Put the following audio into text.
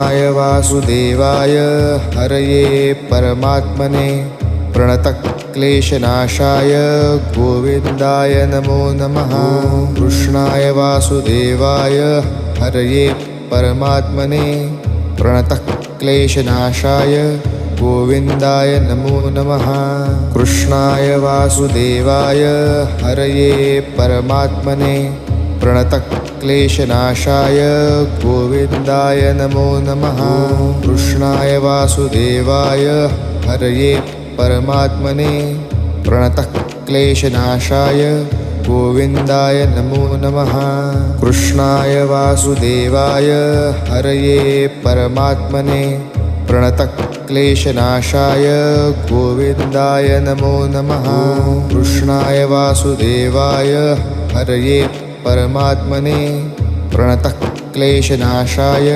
वासुदेवाय हरये परमात्मने प्रणतक्लेशनाशाय गोविन्दाय नमो नमः। कृष्णाय वासुदेवाय हरये परमात्मने प्रणतक्लेशनाशाय गोविन्दाय नमो नमः। कृष्णाय वासुदेवाय हरये परमात्मने प्रणतक्लेशनाशाय गोविन्दाय नमो नमः। कृष्णाय वासुदेवाय हरये परमात्मने प्रणतक्लेशनाशाय गोविन्दाय नमो नमः। कृष्णाय वासुदेवाय हरये परमात्मने प्रणतक्लेशनाशाय गोविन्दाय नमो नमः। कृष्णाय वासुदेवाय हरये परमात्मने प्रणतक्लेशनाशाय